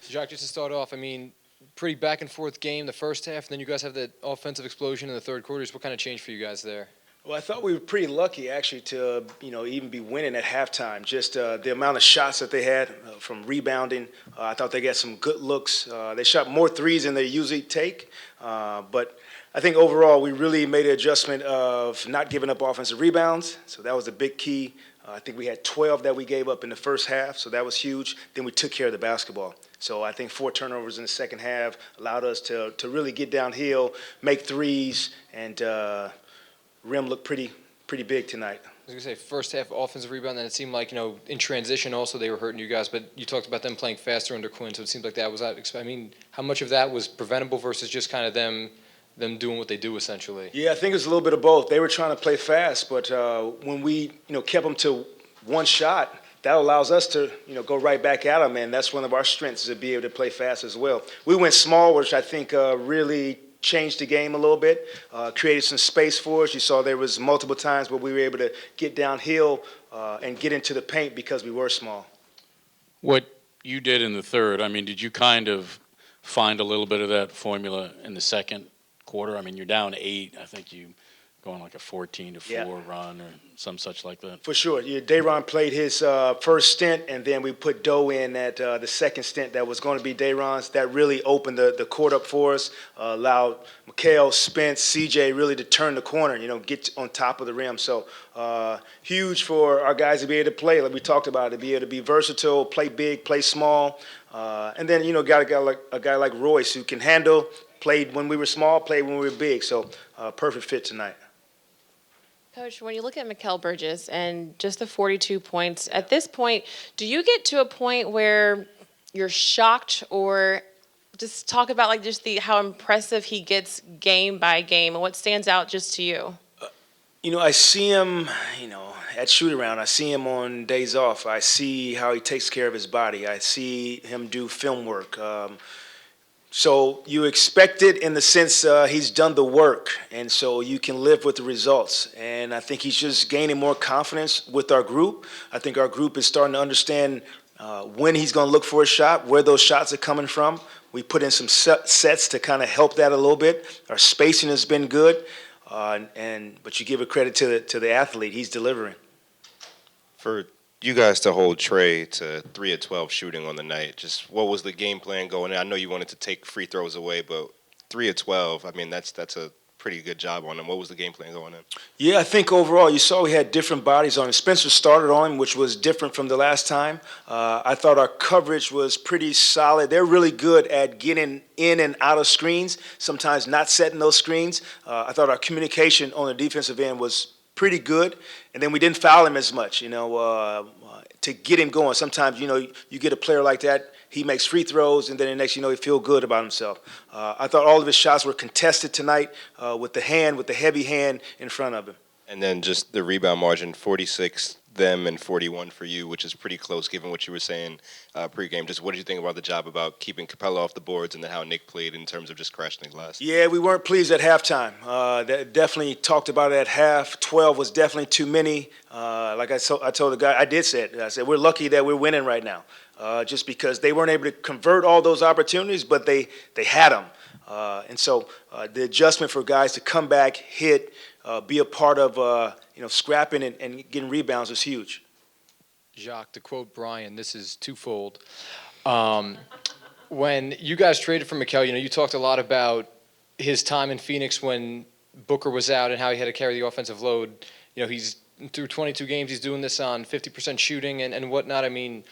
Jacque, just to start off, I mean, pretty back and forth game the first half, and then you guys have that offensive explosion in the third quarters. What kind of changed for you guys there? Well, I thought we were pretty lucky actually to even be winning at halftime. Just the amount of shots that they had from rebounding. I thought they got some good looks. They shot more threes than they usually take, but I think overall we really made an adjustment of not giving up offensive rebounds. So that was a big key. I think we had 12 that we gave up in the first half, so that was huge. Then we took care of the basketball. So I think 4 turnovers in the second half allowed us to really get downhill, make threes, and rim looked pretty big tonight. I was gonna say first half offensive rebound, then it seemed like in transition also they were hurting you guys. But you talked about them playing faster under Quinn, so it seems like that was out. I mean, how much of that was preventable versus just kind of them doing what they do essentially? Yeah, I think it's a little bit of both. They were trying to play fast, but when we kept them to one shot, that allows us to go right back at them, and that's one of our strengths, is to be able to play fast as well. We went small, which I think really changed the game a little bit, created some space for us. You saw there was multiple times where we were able to get downhill and get into the paint because we were small. What you did in the third, I mean, did you kind of find a little bit of that formula in the second quarter? I mean, you're down 8. I think you going like a 14-4 run or some such like that. For sure. Yeah, Dayron played his first stint, and then we put Doe in at the second stint that was going to be Dayron's. That really opened the court up for us, allowed Mikal, Spence, CJ really to turn the corner, get on top of the rim. So huge for our guys to be able to play, like we talked about, to be able to be versatile, play big, play small. And then, got a guy like Royce who can handle, played when we were small, played when we were big. So perfect fit tonight. Coach, when you look at Mikal Bridges and just the 42 points, at this point, do you get to a point where you're shocked, or just talk about like just how impressive he gets game by game, and what stands out just to you? I see him, at shoot-around. I see him on days off. I see how he takes care of his body. I see him do film work. So you expect it in the sense he's done the work, and so you can live with the results. And I think he's just gaining more confidence with our group. I think our group is starting to understand when he's going to look for a shot, where those shots are coming from. We put in some sets to kind of help that a little bit. Our spacing has been good, but you give it credit to the athlete. He's delivering. For you guys to hold Trey to 3 of 12 shooting on the night, just what was the game plan going in? I know you wanted to take free throws away, but 3 of 12, I mean, that's a pretty good job on him. What was the game plan going in? Yeah, I think overall you saw we had different bodies on him. Spencer started on him, which was different from the last time. I thought our coverage was pretty solid. They're really good at getting in and out of screens, sometimes not setting those screens. I thought our communication on the defensive end was pretty good, and then we didn't foul him as much, to get him going. Sometimes, you get a player like that, he makes free throws, and then the next he feel good about himself. I thought all of his shots were contested tonight with the heavy hand in front of him. And then just the rebound margin, 46 them and 41 for you, which is pretty close given what you were saying pregame. Just what did you think about the job about keeping Capella off the boards, and then how Nick played in terms of just crashing the glass? Yeah, we weren't pleased at halftime. Definitely talked about it at half. 12 was definitely too many. Like I told the guy, I did say it. I said, we're lucky that we're winning right now, just because they weren't able to convert all those opportunities, but they had them. And so the adjustment for guys to come back, hit, be a part of scrapping and getting rebounds was huge. Jacque, to quote Brian, this is twofold. When you guys traded for Mikal, you talked a lot about his time in Phoenix when Booker was out and how he had to carry the offensive load. He's through 22 games, he's doing this on 50% shooting and whatnot. I mean,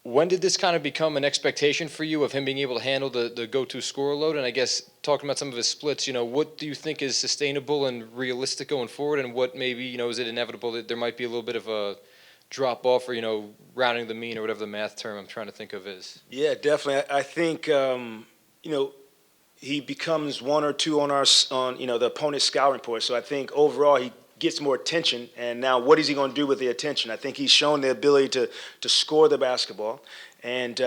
when did this kind of become an expectation for you of him being able to handle the go-to scorer load? And I guess talking about some of his splits, what do you think is sustainable and realistic going forward, and what maybe, is it inevitable that there might be a little bit of a drop-off or, rounding the mean or whatever the math term I'm trying to think of is? Yeah, definitely. I think, he becomes one or two on the opponent's scouting report. So I think overall he gets more attention, and now what is he going to do with the attention? I think he's shown the ability to score the basketball. And,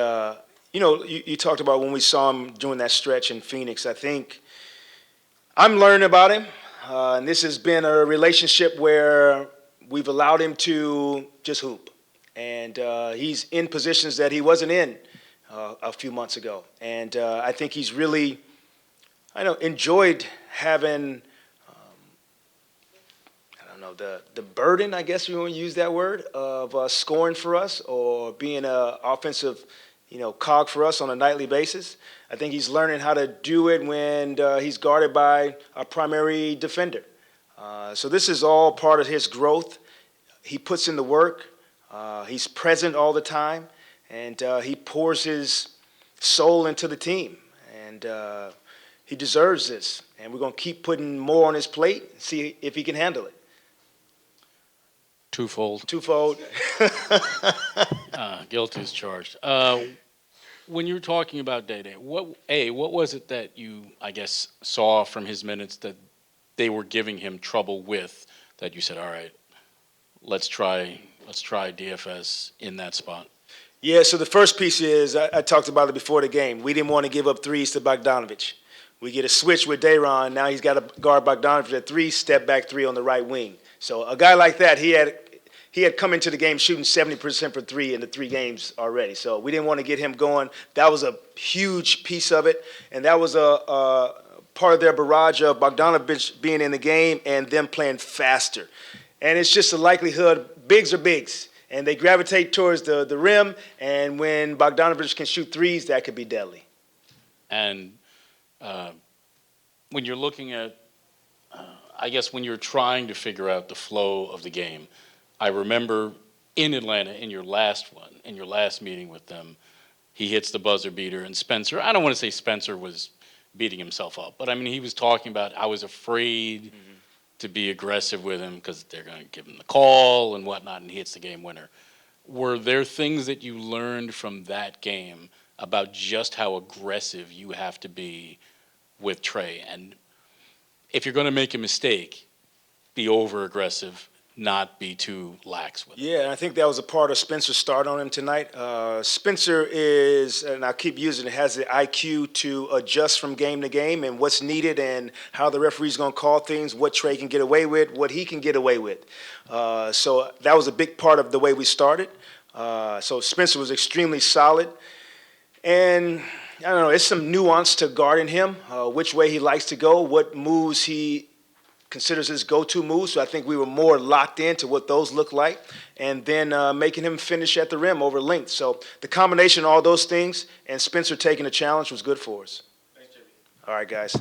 you talked about when we saw him doing that stretch in Phoenix. I think I'm learning about him, and this has been a relationship where we've allowed him to just hoop. And he's in positions that he wasn't in a few months ago. And I think he's really, enjoyed having, the burden, I guess you want to use that word, of scoring for us or being an offensive, cog for us on a nightly basis. I think he's learning how to do it when he's guarded by a primary defender. So this is all part of his growth. He puts in the work. He's present all the time, and he pours his soul into the team. And he deserves this. And we're going to keep putting more on his plate and see if he can handle it. Twofold. Guilty as charged. When you were talking about Day-Day, what was it that you, I guess, saw from his minutes that they were giving him trouble with that you said, all right, let's try DFS in that spot? Yeah, so the first piece is, I talked about it before the game. We didn't want to give up threes to Bogdanovich. We get a switch with Day'Ron. Now he's got to guard Bogdanovich at three, step back three on the right wing. So a guy like that, he had come into the game shooting 70% for three in the 3 games already. So we didn't want to get him going. That was a huge piece of it, and that was a part of their barrage of Bogdanovich being in the game and them playing faster. And it's just a likelihood, bigs are bigs, and they gravitate towards the rim, and when Bogdanovich can shoot threes, that could be deadly. And when you're looking at, I guess when you're trying to figure out the flow of the game, I remember in Atlanta, in your last meeting with them, he hits the buzzer beater, and Spencer, I don't want to say Spencer was beating himself up, but I mean, he was talking about, I was afraid to be aggressive with him because they're going to give him the call and whatnot, and he hits the game winner. Were there things that you learned from that game about just how aggressive you have to be with Trey? And if you're going to make a mistake, be over-aggressive, not be too lax with it. Yeah, I think that was a part of Spencer's start on him tonight. Spencer is, and I keep using it, has the IQ to adjust from game to game and what's needed and how the referee's going to call things, what Trey can get away with, what he can get away with. So that was a big part of the way we started. So Spencer was extremely solid. And I don't know, it's some nuance to guarding him, which way he likes to go, what moves he considers his go-to moves. So I think we were more locked into what those look like, and then making him finish at the rim over length. So the combination of all those things and Spencer taking the challenge was good for us. Thanks, Jimmy. All right, guys.